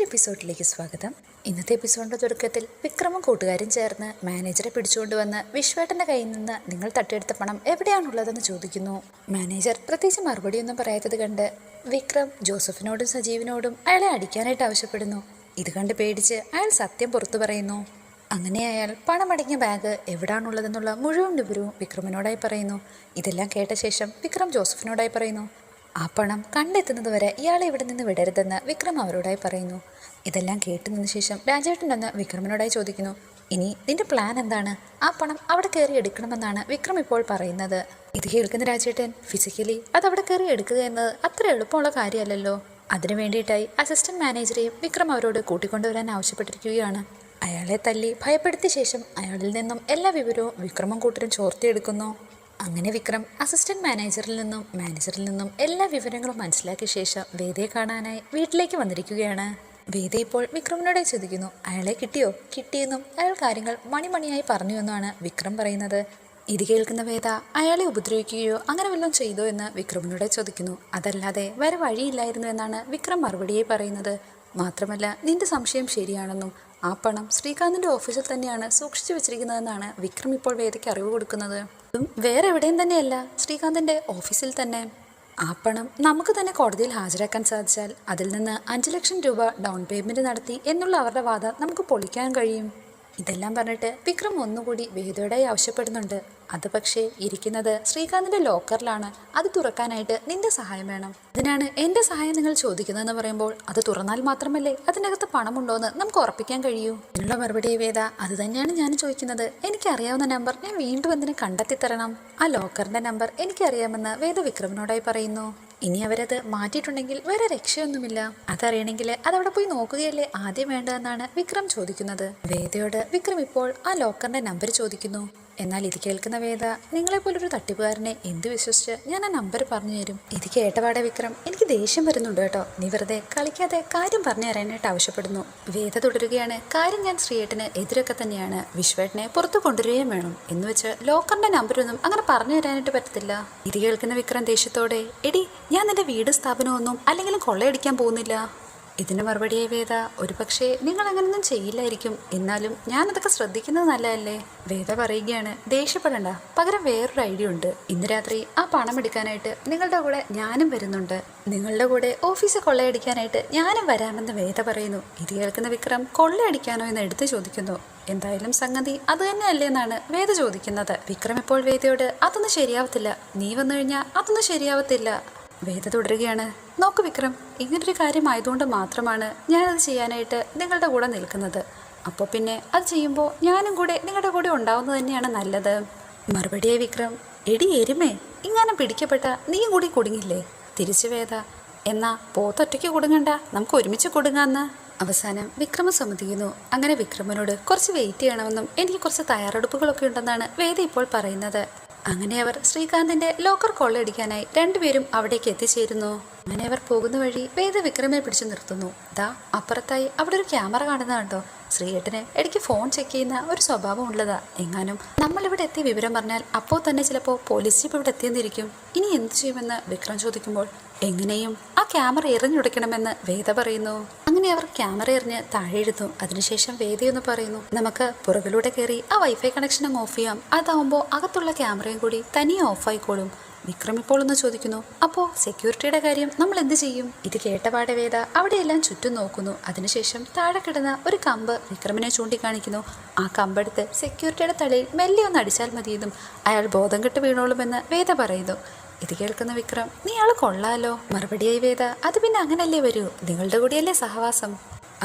എപ്പിസോഡിലേക്ക് സ്വാഗതം. ഇന്നത്തെ എപ്പിസോഡിൻ്റെ തുടക്കത്തിൽ വിക്രമും കൂട്ടുകാരും ചേർന്ന് മാനേജറെ പിടിച്ചുകൊണ്ടുവന്ന് വിശ്വേട്ടൻ്റെ കയ്യിൽ നിന്ന് നിങ്ങൾ തട്ടിയെടുത്ത പണം എവിടെയാണുള്ളതെന്ന് ചോദിക്കുന്നു. മാനേജർ പ്രത്യേകിച്ച് മറുപടിയൊന്നും പറയാത്തത് കണ്ട് വിക്രം ജോസഫിനോടും സജീവിനോടും അയാളെ അടിക്കാനായിട്ട് ആവശ്യപ്പെടുന്നു. ഇത് കണ്ട് പേടിച്ച് അയാൾ സത്യം പുറത്തു പറയുന്നു. അങ്ങനെ അയാൾ പണമടങ്ങിയ ബാഗ് എവിടാണുള്ളതെന്നുള്ള മുഴുവൻ വിവരവും വിക്രമിനോടായി പറയുന്നു. ഇതെല്ലാം കേട്ട ശേഷം വിക്രം ജോസഫിനോടായി പറയുന്നു, ആ പണം കണ്ടെത്തുന്നത് വരെ ഇയാളെ ഇവിടെ നിന്ന് വിടരുതെന്ന് വിക്രം അവരോടായി പറയുന്നു. ഇതെല്ലാം കേട്ടു നിന്ന ശേഷം രാജേട്ടനെന്ന് വിക്രമിനോടായി ചോദിക്കുന്നു, ഇനി നിന്റെ പ്ലാൻ എന്താണ്? ആ പണം അവിടെ കയറി എടുക്കണമെന്നാണ് വിക്രം ഇപ്പോൾ പറയുന്നത്. ഇത് കേൾക്കുന്ന രാജേട്ടൻ ഫിസിക്കലി അതവിടെ കയറി എടുക്കുക എന്നത് അത്ര എളുപ്പമുള്ള കാര്യമല്ലല്ലോ. അതിനു വേണ്ടിയിട്ടായി അസിസ്റ്റന്റ് മാനേജറെയും വിക്രം അവരോട് കൂട്ടിക്കൊണ്ടുവരാൻ ആവശ്യപ്പെട്ടിരിക്കുകയാണ്. അയാളെ തല്ലി ഭയപ്പെടുത്തിയ ശേഷം അയാളിൽ നിന്നും എല്ലാ വിവരവും വിക്രമും കൂട്ടരും ചോർത്തിയെടുക്കുന്നു. അങ്ങനെ വിക്രം അസിസ്റ്റന്റ് മാനേജറിൽ നിന്നും എല്ലാ വിവരങ്ങളും മനസ്സിലാക്കിയ ശേഷം വേദയെ കാണാനായി വീട്ടിലേക്ക് വന്നിരിക്കുകയാണ്. വേദ ഇപ്പോൾ വിക്രമിനോടെ ചോദിക്കുന്നു, അയാളെ കിട്ടിയെന്നും അയാൾ കാര്യങ്ങൾ മണിമണിയായി പറഞ്ഞു എന്നാണ് വിക്രം പറയുന്നത്. ഇത് കേൾക്കുന്ന വേദ അയാളെ ഉപദ്രവിക്കുകയോ അങ്ങനെ വല്ലതും ചെയ്തോ എന്ന് വിക്രമിനോടെ ചോദിക്കുന്നു. അതല്ലാതെ വേറെ വഴിയില്ലായിരുന്നു എന്നാണ് വിക്രം മറുപടിയായി പറയുന്നത്. മാത്രമല്ല നിന്റെ സംശയം ശരിയാണെന്നും ആ പണം ശ്രീകാന്തിന്റെ ഓഫീസിൽ തന്നെയാണ് സൂക്ഷിച്ചു വെച്ചിരിക്കുന്നതെന്നാണ് വിക്രം ഇപ്പോൾ വേദയ്ക്ക് അറിവ് കൊടുക്കുന്നത്. വേറെ എവിടെയും തന്നെയല്ല, ശ്രീകാന്തിന്റെ ഓഫീസിൽ തന്നെ. ആ പണം നമുക്ക് തന്നെ കോടതിയിൽ ഹാജരാക്കാൻ സാധിച്ചാൽ അതിൽ നിന്ന് 5 ലക്ഷം രൂപ ഡൗൺ പേയ്മെന്റ് നടത്തി എന്നുള്ള അവരുടെ വാദം നമുക്ക് പൊളിക്കാൻ കഴിയും. ഇതെല്ലാം പറഞ്ഞിട്ട് വിക്രം ഒന്നുകൂടി വേദയോടായി ആവശ്യപ്പെടുന്നുണ്ട്. അത് പക്ഷേ ഇരിക്കുന്നത് ശ്രീകാന്തിന്റെ ലോക്കറിലാണ്. അത് തുറക്കാനായിട്ട് നിന്റെ സഹായം വേണം. അതിനാണ് എന്റെ സഹായം നിങ്ങൾ ചോദിക്കുന്നതെന്ന് പറയുമ്പോൾ അത് തുറന്നാൽ മാത്രമല്ലേ അതിനകത്ത് പണമുണ്ടോ എന്ന് നമുക്ക് ഉറപ്പിക്കാൻ കഴിയൂ. ഇതിനുള്ള മറുപടി വേദ, അത് തന്നെയാണ് ഞാൻ ചോദിക്കുന്നത്. എനിക്കറിയാവുന്ന നമ്പർ ഞാൻ വീണ്ടും എന്തിനെ കണ്ടെത്തി തരണം? ആ ലോക്കറിന്റെ നമ്പർ എനിക്കറിയാമെന്ന് വേദ വിക്രമിനോടായി പറയുന്നു. ഇനി അവരത് മാറ്റിയിട്ടുണ്ടെങ്കിൽ വേറെ രക്ഷയൊന്നുമില്ല. അതറിയണമെങ്കിൽ അതവിടെ പോയി നോക്കുകയല്ലേ ആദ്യം വേണ്ടതെന്നാണ് വിക്രം ചോദിക്കുന്നത്. വേദയോട് വിക്രം ഇപ്പോൾ ആ ലോക്കറിന്റെ നമ്പർ ചോദിക്കുന്നു. എന്നാൽ ഇത് കേൾക്കുന്ന വേദ, നിങ്ങളെപ്പോലൊരു തട്ടിപ്പുകാരനെ എന്ത് വിശ്വസിച്ച് ഞാൻ ആ നമ്പർ പറഞ്ഞു തരും? ഇത് കേട്ടപാടെ വിക്രം, എനിക്ക് ദേഷ്യം വരുന്നുണ്ട് കേട്ടോ, നീ വെറുതെ കളിക്കാതെ കാര്യം പറഞ്ഞു തരാനായിട്ട് ആവശ്യപ്പെടുന്നു. വേദ തുടരുകയാണ്, കാര്യം ഞാൻ ശ്രീയേട്ടന് എതിരൊക്കെ തന്നെയാണ്. വിശ്വേട്ടനെ പുറത്തു കൊണ്ടുവരികയും വേണം എന്ന് വെച്ച് ലോക്കറിന്റെ നമ്പരൊന്നും അങ്ങനെ പറഞ്ഞു തരാനായിട്ട് പറ്റത്തില്ല. ഇത് കേൾക്കുന്ന വിക്രം ദേഷ്യത്തോടെ, എടി ഞാൻ നിന്റെ വീട് സ്ഥാപനമൊന്നും അല്ലെങ്കിലും കൊള്ളയടിക്കാൻ പോകുന്നില്ല. ഇതിന് മറുപടിയായി വേദ, ഒരു പക്ഷേ നിങ്ങൾ അങ്ങനൊന്നും ചെയ്യില്ലായിരിക്കും, എന്നാലും ഞാനതൊക്കെ ശ്രദ്ധിക്കുന്നത് നല്ലതല്ലേ? വേദ പറയുകയാണ്, ദേഷ്യപ്പെടണ്ട, പകരം വേറൊരു ഐഡിയ ഉണ്ട്. ഇന്ന് രാത്രി ആ പണം എടുക്കാനായിട്ട് നിങ്ങളുടെ കൂടെ ഞാനും വരുന്നുണ്ട്. നിങ്ങളുടെ കൂടെ ഓഫീസ് കൊള്ളയടിക്കാനായിട്ട് ഞാനും വരാമെന്ന് വേദ പറയുന്നു. ഇത് കേൾക്കുന്ന വിക്രം, കൊള്ളയടിക്കാനോ എന്ന് എടുത്തു ചോദിക്കുന്നു. എന്തായാലും സംഗതി അത് തന്നെയല്ലേ എന്നാണ് വേദ ചോദിക്കുന്നത്. വിക്രം ഇപ്പോൾ വേദയോട്, അതൊന്നും ശരിയാവത്തില്ല, നീ വന്നു കഴിഞ്ഞാൽ അതൊന്നും ശരിയാവത്തില്ല. വേദ തുടരുകയാണ്, നോക്ക് വിക്രം, ഇങ്ങനൊരു കാര്യമായതുകൊണ്ട് മാത്രമാണ് ഞാനത് ചെയ്യാനായിട്ട് നിങ്ങളുടെ കൂടെ നിൽക്കുന്നത്. അപ്പോൾ പിന്നെ അത് ചെയ്യുമ്പോൾ ഞാനും കൂടെ നിങ്ങളുടെ കൂടെ ഉണ്ടാവുന്നത് തന്നെയാണ് നല്ലത്. മറുപടിയായി വിക്രം, എടി എരുമേ, ഇങ്ങനെ പിടിക്കപ്പെട്ട നീയും കൂടി കുടുങ്ങില്ലേ? തിരിച്ചു വേദ, എന്നാ പോത്തൊറ്റയ്ക്ക് കുടുങ്ങണ്ട, നമുക്ക് ഒരുമിച്ച് കുടുങ്ങാന്ന്. അവസാനം വിക്രമ സമ്മതിക്കുന്നു. അങ്ങനെ വിക്രമനോട് കുറച്ച് വെയിറ്റ് ചെയ്യണമെന്നും എനിക്ക് കുറച്ച് തയ്യാറെടുപ്പുകളൊക്കെ ഉണ്ടെന്നാണ് വേദ ഇപ്പോൾ പറയുന്നത്. അങ്ങനെ അവർ ശ്രീകാന്തിന്റെ ലോക്കർ കൊള്ളയടിക്കാനായി രണ്ടുപേരും അവിടേക്ക് എത്തിച്ചേരുന്നു. അങ്ങനെ അവർ പോകുന്ന വഴി വേദ വിക്രമിനെ പിടിച്ചു നിർത്തുന്നു. ദാ അപ്പുറത്തായി അവിടെ ഒരു ക്യാമറ കാണുന്ന കണ്ടോ? ശ്രീയേട്ടന് ഇടയ്ക്ക് ഫോൺ ചെക്ക് ചെയ്യുന്ന ഒരു സ്വഭാവം ഉള്ളതാ. എങ്ങാനും നമ്മളിവിടെ എത്തിയ വിവരം പറഞ്ഞാൽ അപ്പോൾ തന്നെ ചിലപ്പോൾ പോലീസ് ജീപ്പ് ഇവിടെ എത്തിയെന്നിരിക്കും. ഇനി എന്തു ചെയ്യുമെന്ന് വിക്രം ചോദിക്കുമ്പോൾ എങ്ങനെയും ആ ക്യാമറ എറിഞ്ഞുടയ്ക്കണമെന്ന് വേദ പറയുന്നു. അങ്ങനെ അവർ ക്യാമറ എറിഞ്ഞ് താഴെ ഇടുന്നു. അതിനുശേഷം വേദയൊന്ന് പറയുന്നു, നമുക്ക് പുറകിലൂടെ കയറി ആ വൈഫൈ കണക്ഷൻ അങ്ങ് ഓഫ് ചെയ്യാം. അതാവുമ്പോൾ അകത്തുള്ള ക്യാമറയും കൂടി തനിയെ ഓഫായിക്കോളും. വിക്രം ഇപ്പോൾ ഒന്ന് ചോദിക്കുന്നു, അപ്പോൾ സെക്യൂരിറ്റിയുടെ കാര്യം നമ്മൾ എന്ത് ചെയ്യും? ഇത് കേട്ടപാടെ വേദ അവിടെയെല്ലാം ചുറ്റും നോക്കുന്നു. അതിനുശേഷം താഴെ കിടന്ന ഒരു കമ്പ് വിക്രമിനെ ചൂണ്ടിക്കാണിക്കുന്നു. ആ കമ്പെടുത്ത് സെക്യൂരിറ്റിയുടെ തലയിൽ മെല്ലെ ഒന്ന് അടിച്ചാൽ മതിയെന്നും അയാൾ ബോധം കെട്ട് വീണോളുമെന്ന് വേദ പറയുന്നു. ഇത് കേൾക്കുന്ന വിക്രം, നീ ആള് കൊള്ളാലോ. മറുപടിയായി വേദ, അത് പിന്നെ അങ്ങനല്ലേ വരൂ, നിങ്ങളുടെ കൂടെയല്ലേ സഹവാസം.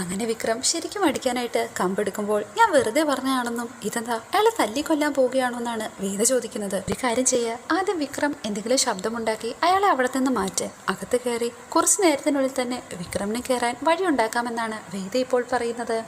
അങ്ങനെ വിക്രം ശരിക്കും അടിക്കാനായിട്ട് കമ്പെടുക്കുമ്പോൾ ഞാൻ വെറുതെ പറഞ്ഞാണെന്നും ഇതെന്താ അയാളെ തല്ലിക്കൊല്ലാൻ പോവുകയാണോ എന്നാണ് വേദ ചോദിക്കുന്നത്. ഒരു കാര്യം ചെയ്യുക, ആദ്യം വിക്രം എന്തെങ്കിലും ശബ്ദമുണ്ടാക്കി അയാളെ അവിടെ നിന്ന് മാറ്റ്. അകത്ത് കയറി കുറച്ചു നേരത്തിനുള്ളിൽ തന്നെ വിക്രമിനെ കയറാൻ വഴിയുണ്ടാക്കാമെന്നാണ് വേദ ഇപ്പോൾ പറയുന്നത്.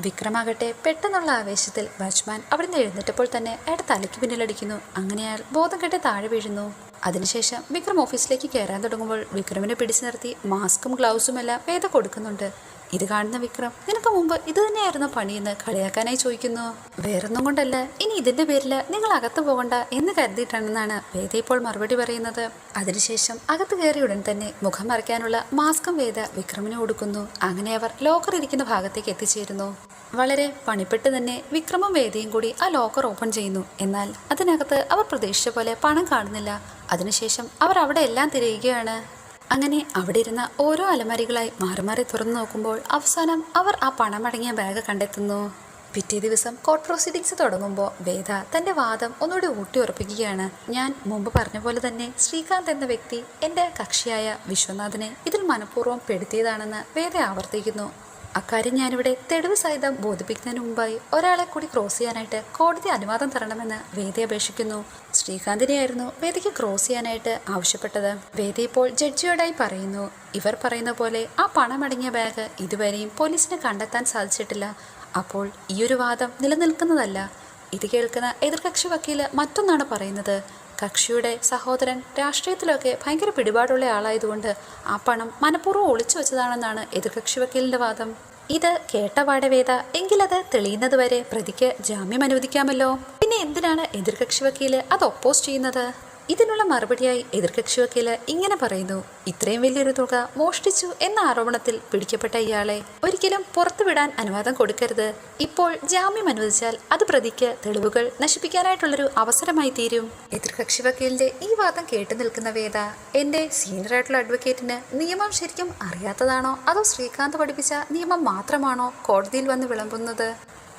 വിക്രമാകട്ടെ പെട്ടെന്നുള്ള ആവേശത്തിൽ വാച്ച്മാൻ അവിടുന്ന് എഴുന്നേറ്റപ്പോൾ തന്നെ അയാളുടെ തലയ്ക്ക് പിന്നിലടിക്കുന്നു. അങ്ങനെ അയാൾ ബോധം കെട്ട് താഴെ വീഴുന്നു. അതിനുശേഷം വിക്രം ഓഫീസിലേക്ക് കയറാൻ തുടങ്ങുമ്പോൾ വിക്രമിനെ പിടിച്ചു നിർത്തി മാസ്കും ഗ്ലൗസും എല്ലാം വേദ കൊടുക്കുന്നുണ്ട്. ഇത് കാണുന്ന വിക്രം നിനക്ക് മുമ്പ് ഇത് തന്നെയായിരുന്നു പണിയെന്ന് കളിയാക്കാനായി ചോദിക്കുന്നു. വേറൊന്നും കൊണ്ടല്ല, ഇനി ഇതിന്റെ പേരിൽ നിങ്ങൾ അകത്ത് പോകണ്ട എന്ന് കരുതിയിട്ടാണെന്നാണ് വേദ ഇപ്പോൾ മറുപടി പറയുന്നത്. അതിനുശേഷം അകത്ത് കയറിയ ഉടൻ തന്നെ മുഖം മറയ്ക്കാനുള്ള മാസ്കും വേദ വിക്രമിന് കൊടുക്കുന്നു. അങ്ങനെ അവർ ലോക്കർ ഇരിക്കുന്ന ഭാഗത്തേക്ക് എത്തിച്ചേരുന്നു. വളരെ പണിപ്പെട്ട് തന്നെ വിക്രമും വേദയും കൂടി ആ ലോക്കർ ഓപ്പൺ ചെയ്യുന്നു. എന്നാൽ അതിനകത്ത് അവർ പ്രതീക്ഷിച്ച പോലെ പണം കാണുന്നില്ല. അതിനുശേഷം അവർ അവിടെ എല്ലാം തിരയുകയാണ്. അങ്ങനെ അവിടെ ഇരുന്ന ഓരോ അലമാരികളായി മാറി മാറി തുറന്നു നോക്കുമ്പോൾ അവസാനം അവർ ആ പണമടങ്ങിയ ബാഗ് കണ്ടെത്തുന്നു. പിറ്റേ ദിവസം കോർട്ട് പ്രൊസീഡിങ്സ് തുടങ്ങുമ്പോൾ വേദ തൻ്റെ വാദം ഒന്നുകൂടി ഊട്ടി ഉറപ്പിക്കുകയാണ്. ഞാൻ മുമ്പ് പറഞ്ഞ പോലെ തന്നെ ശ്രീകാന്ത് എന്ന വ്യക്തി എൻ്റെ കക്ഷിയായ വിശ്വനാഥനെ ഇതിൽ മനഃപൂർവ്വം പെടുത്തിയതാണെന്ന് വേദ ആവർത്തിക്കുന്നു. അക്കാര്യം ഞാനിവിടെ തെളിവ് സഹിതം ബോധിപ്പിക്കുന്നതിന് മുമ്പായി ഒരാളെ കൂടി ക്രോസ് ചെയ്യാനായിട്ട് കോടതി അനുവാദം തരണമെന്ന് വേദ അപേക്ഷിക്കുന്നു. ശ്രീകാന്തിനെയായിരുന്നു വേദയ്ക്ക് ക്രോസ് ചെയ്യാനായിട്ട് ആവശ്യപ്പെട്ടത്. വേദ ഇപ്പോൾ ജഡ്ജിയോടായി പറയുന്നു, ഇവർ പറയുന്ന പോലെ ആ പണമടങ്ങിയ ബാഗ് ഇതുവരെയും പോലീസിന് കണ്ടെത്താൻ സാധിച്ചിട്ടില്ല. അപ്പോൾ ഈയൊരു വാദം നിലനിൽക്കുന്നതല്ല. ഇത് കേൾക്കുന്ന എതിർകക്ഷി വക്കീല് മറ്റൊന്നാണ് പറയുന്നത്. കക്ഷിയുടെ സഹോദരൻ രാഷ്ട്രീയത്തിലൊക്കെ ഭയങ്കര പിടിപാടുള്ള ആളായതുകൊണ്ട് ആ പണം മനഃപൂർവ്വം ഒളിച്ചു വെച്ചതാണെന്നാണ് എതിർകക്ഷി വക്കീലിൻ്റെ വാദം. ഇത് കേട്ടപാടെ വേദ, എങ്കിലത് തെളിയുന്നത് വരെ പ്രതിക്ക് ജാമ്യം അനുവദിക്കാമല്ലോ. പിന്നെ എന്തിനാണ് എതിർകക്ഷി വക്കീല് അത് ഒപ്പോസ് ചെയ്യുന്നത്? ഇതിനുള്ള മറുപടിയായി എതിർകക്ഷി വക്കീല് ഇങ്ങനെ പറയുന്നു, ഇത്രയും വലിയൊരു തുക മോഷ്ടിച്ചു എന്ന ആരോപണത്തിൽ പിടിക്കപ്പെട്ട ഇയാളെ ഒരിക്കലും പുറത്തുവിടാൻ അനുവാദം കൊടുക്കരുത്. ഇപ്പോൾ ജാമ്യം അനുവദിച്ചാൽ അത് പ്രതിക്ക് തെളിവുകൾ നശിപ്പിക്കാനായിട്ടുള്ളൊരു അവസരമായി തീരും. എതിർകക്ഷി വക്കീലിന്റെ ഈ വാദം കേട്ടു നിൽക്കുന്ന വേദ, എൻ്റെ സീനിയറായിട്ടുള്ള അഡ്വക്കേറ്റിന് നിയമം ശരിക്കും അറിയാത്തതാണോ അതോ ശ്രീകാന്ത് പഠിപ്പിച്ച നിയമം മാത്രമാണോ കോടതിയിൽ വന്ന് വിളമ്പുന്നത്?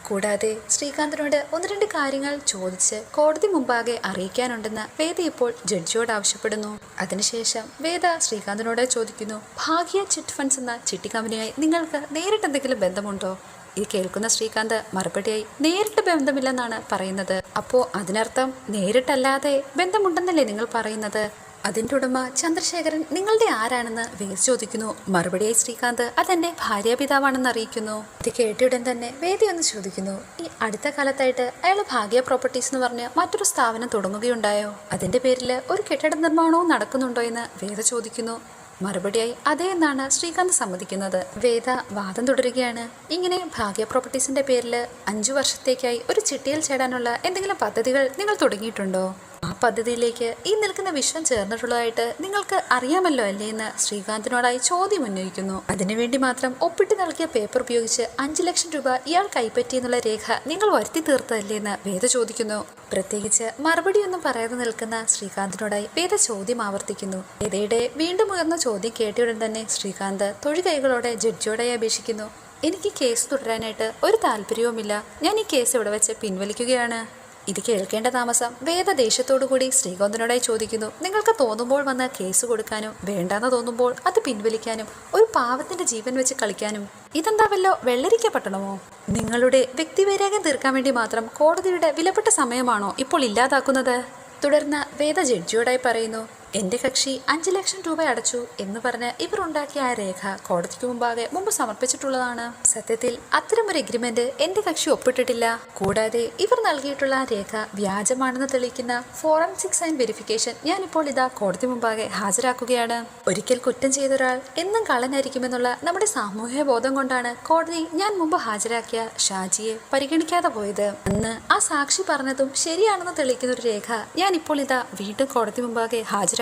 കൂടാതെ ശ്രീകാന്തിനോട് ഒന്ന് രണ്ട് കാര്യങ്ങൾ ചോദിച്ച് കോടതി മുമ്പാകെ അറിയിക്കാനുണ്ടെന്ന് വേദ ഇപ്പോൾ ജഡ്ജിയോട് ആവശ്യപ്പെടുന്നു. അതിനുശേഷം വേദ ശ്രീകാന്തിനോട് ചോദിക്കുന്നു, ഭാഗ്യ ചിറ്റ് ഫണ്ട്സ് എന്ന ചിട്ടി കമ്പനിയായി നിങ്ങൾക്ക് നേരിട്ട് എന്തെങ്കിലും ബന്ധമുണ്ടോ? ഇത് കേൾക്കുന്ന ശ്രീകാന്ത് മറുപടിയായി നേരിട്ട് ബന്ധമില്ലെന്നാണ് പറയുന്നത്. അപ്പോൾ അതിനർത്ഥം നേരിട്ടല്ലാതെ ബന്ധമുണ്ടെന്നല്ലേ നിങ്ങൾ പറയുന്നത്? അതിൻ്റെ ഉടമ ചന്ദ്രശേഖരൻ നിങ്ങളുടെ ആരാണെന്ന് വേദ ചോദിക്കുന്നു. മറുപടിയായി ശ്രീകാന്ത് അതെന്റെ ഭാര്യാപിതാവാണെന്ന് അറിയിക്കുന്നു. ഇത് കേട്ടയുടൻ തന്നെ വേദി ഒന്ന് ചോദിക്കുന്നു, ഈ അടുത്ത കാലത്തായിട്ട് അയാൾ ഭാഗ്യ പ്രോപ്പർട്ടീസ് എന്ന് പറഞ്ഞ് മറ്റൊരു സ്ഥാപനം തുടങ്ങുകയുണ്ടായോ? അതിന്റെ പേരിൽ ഒരു കെട്ടിട നിർമ്മാണവും നടക്കുന്നുണ്ടോ എന്ന് വേദ ചോദിക്കുന്നു. മറുപടിയായി അതേ എന്നാണ് ശ്രീകാന്ത് സമ്മതിക്കുന്നത്. വേദ വാദം തുടരുകയാണ്. ഇങ്ങനെ ഭാഗ്യ പ്രോപ്പർട്ടീസിന്റെ പേരിൽ 5 വർഷത്തേക്കായി ഒരു ചിട്ടിയിൽ ചേടാനുള്ള എന്തെങ്കിലും പദ്ധതികൾ നിങ്ങൾ തുടങ്ങിയിട്ടുണ്ടോ? ആ പദ്ധതിയിലേക്ക് ഈ നിൽക്കുന്ന വിശ്വം ചേർന്നിട്ടുള്ളതായിട്ട് നിങ്ങൾക്ക് അറിയാമല്ലോ അല്ലേ എന്ന് ശ്രീകാന്തിനോടായി ചോദ്യം ഉന്നയിക്കുന്നു. അതിനുവേണ്ടി മാത്രം ഒപ്പിട്ട് നൽകിയ പേപ്പർ ഉപയോഗിച്ച് 5 ലക്ഷം രൂപ ഇയാൾ കൈപ്പറ്റിയെന്നുള്ള രേഖ നിങ്ങൾ വരുത്തി തീർത്തതല്ലേ എന്ന് വേദ ചോദിക്കുന്നു. പ്രത്യേകിച്ച് മറുപടിയൊന്നും പറയാതെ നിൽക്കുന്ന ശ്രീകാന്തിനോടായി വേദ ചോദ്യം ആവർത്തിക്കുന്നു. വേദയുടെ വീണ്ടും ഉയർന്ന ചോദ്യം കേട്ടയുടൻ തന്നെ ശ്രീകാന്ത് തൊഴികൈകളോടെ ജഡ്ജിയോടായി അപേക്ഷിക്കുന്നു, എനിക്ക് കേസ് തുടരാനായിട്ട് ഒരു താല്പര്യവുമില്ല. ഞാൻ ഈ കേസ് ഇവിടെ വെച്ച് പിൻവലിക്കുകയാണ്. ഇത് കേൾക്കേണ്ട താമസം വേദ ദേഷ്യത്തോടുകൂടി ശ്രീകാന്തിനോടായി ചോദിക്കുന്നു, നിങ്ങൾക്ക് തോന്നുമ്പോൾ വന്ന് കേസ് കൊടുക്കാനും വേണ്ടാന്ന് തോന്നുമ്പോൾ അത് പിൻവലിക്കാനും ഒരു പാവത്തിന്റെ ജീവൻ വെച്ച് കളിക്കാനും ഇതെന്താ വല്ലോ വെള്ളരിക്കപ്പെട്ടണമോ? നിങ്ങളുടെ വ്യക്തിവൈരാഗ്യം തീർക്കാൻ വേണ്ടി മാത്രം കോടതിയുടെ വിലപ്പെട്ട സമയമാണോ ഇപ്പോൾ ഇല്ലാതാക്കുന്നത്? തുടർന്ന് വേദ ജഡ്ജിയോടായി പറയുന്നു, എൻ്റെ കക്ഷി 5 ലക്ഷം രൂപ അടച്ചു എന്ന് പറഞ്ഞ് ഇവർ ഉണ്ടാക്കിയ ആ രേഖ കോടതിക്ക് മുമ്പ് സമർപ്പിച്ചിട്ടുള്ളതാണ്. സത്യത്തിൽ അത്തരമൊരു എഗ്രിമെന്റ് എൻ്റെ കക്ഷി ഒപ്പിട്ടിട്ടില്ല. കൂടാതെ ഇവർ നൽകിയിട്ടുള്ള ആ രേഖ വ്യാജമാണെന്ന് തെളിയിക്കുന്ന ഫോറൻസിക് സയൻ വെരിഫിക്കേഷൻ ഞാനിപ്പോൾ ഇതാ കോടതി മുമ്പാകെ ഹാജരാക്കുകയാണ്. ഒരിക്കൽ കുറ്റം ചെയ്തൊരാൾ എന്നും കള്ളനായിരിക്കുമെന്നുള്ള നമ്മുടെ സാമൂഹ്യ ബോധം കൊണ്ടാണ് കോടതി ഞാൻ മുമ്പ് ഹാജരാക്കിയ ഷാജിയെ പരിഗണിക്കാതെ പോയത്. അന്ന് ആ സാക്ഷി പറഞ്ഞതും ശരിയാണെന്ന് തെളിയിക്കുന്ന ഒരു രേഖ ഞാനിപ്പോൾ ഇതാ വീണ്ടും കോടതി മുമ്പാകെ ഹാജരാക്കുന്നു.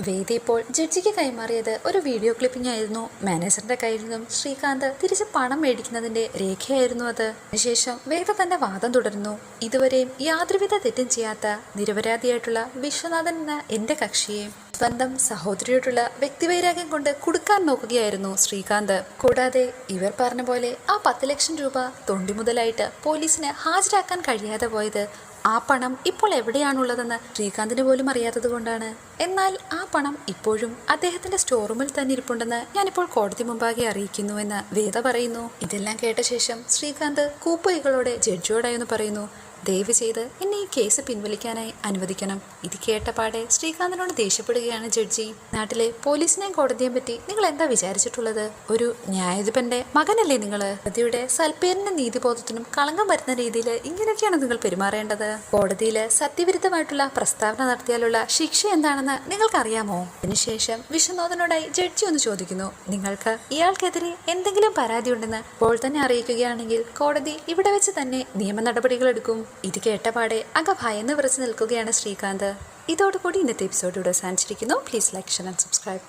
വേദി ഇപ്പോൾ ജഡ്ജിക്ക് കൈമാറിയത് ഒരു വീഡിയോ ക്ലിപ്പിംഗ് ആയിരുന്നു. മാനേജറിന്റെ കയ്യിൽ നിന്നും ശ്രീകാന്ത് തിരിച്ച് പണം മേടിക്കുന്നതിന്റെ രേഖയായിരുന്നു അത്. അതിനുശേഷം വേദ തന്റെ വാദം തുടരുന്നു. ഇതുവരെയും യാതൊരുവിധ തെറ്റും ചെയ്യാത്ത നിരപരാധിയായിട്ടുള്ള വിശ്വനാഥൻ എന്ന എന്റെ കക്ഷിയെ സ്വന്തം സഹോദരിയോടുള്ള വ്യക്തിവൈരാഗ്യം കൊണ്ട് കുടുക്കാൻ നോക്കുകയായിരുന്നു ശ്രീകാന്ത്. കൂടാതെ ഇവർ പറഞ്ഞ പോലെ ആ 10 ലക്ഷം രൂപ തൊണ്ടി മുതലായിട്ട് പോലീസിന് ഹാജരാക്കാൻ കഴിയാതെ പോയത് ആ പണം ഇപ്പോൾ എവിടെയാണുള്ളതെന്ന് ശ്രീകാന്തിന് പോലും അറിയാത്തത് കൊണ്ടാണ്. എന്നാൽ ആ പണം ഇപ്പോഴും അദ്ദേഹത്തിന്റെ സ്റ്റോർ റൂമിൽ തന്നെ ഇരിപ്പുണ്ടെന്ന് ഞാനിപ്പോൾ കോടതി മുമ്പാകെ അറിയിക്കുന്നുവെന്ന് വേദ പറയുന്നു. ഇതെല്ലാം കേട്ട ശേഷം ശ്രീകാന്ത് കൂപ്പുകൈകളോടെ ജഡ്ജിയോടായെന്ന് പറയുന്നു, ദയവ് ചെയ്ത് എന്നെ ഈ കേസ് പിൻവലിക്കാനായി അനുവദിക്കണം. ഇത് കേട്ടപാടെ ശ്രീകാന്തിനോട് ദേഷ്യപ്പെടുകയാണ് ജഡ്ജി. നാട്ടിലെ പോലീസിനെയും കോടതിയെയും പറ്റി നിങ്ങൾ എന്താ വിചാരിച്ചിട്ടുള്ളത്? ഒരു ന്യായാധിപന്റെ മകനല്ലേ നിങ്ങൾ? പ്രതിയുടെ സൽപ്പേരിനും നീതിബോധത്തിനും കളങ്കം വരുന്ന രീതിയിൽ ഇങ്ങനെയൊക്കെയാണ് നിങ്ങൾ പെരുമാറേണ്ടത്. കോടതിയിൽ സത്യവിരുദ്ധമായിട്ടുള്ള പ്രസ്താവന നടത്തിയാലുള്ള ശിക്ഷ എന്താണെന്ന് നിങ്ങൾക്കറിയാമോ? അതിനുശേഷം വിശ്വനാഥനോടായി ജഡ്ജി ഒന്ന് ചോദിക്കുന്നു, നിങ്ങൾക്ക് ഇയാൾക്കെതിരെ എന്തെങ്കിലും പരാതി ഉണ്ടെന്ന് ഇപ്പോൾ തന്നെ അറിയിക്കുകയാണെങ്കിൽ കോടതി ഇവിടെ വെച്ച് തന്നെ നിയമ നടപടികൾ എടുക്കും. ഇത് കേട്ടപാടെ ഭയന്ന് വിറച്ചു നിൽക്കുകയാണ് ശ്രീകാന്ത്. ഇതോടുകൂടി ഇന്നത്തെ എപ്പിസോഡ് ഇവിടെ അവസാനിച്ചിരിക്കുന്നു. Please like, share and subscribe.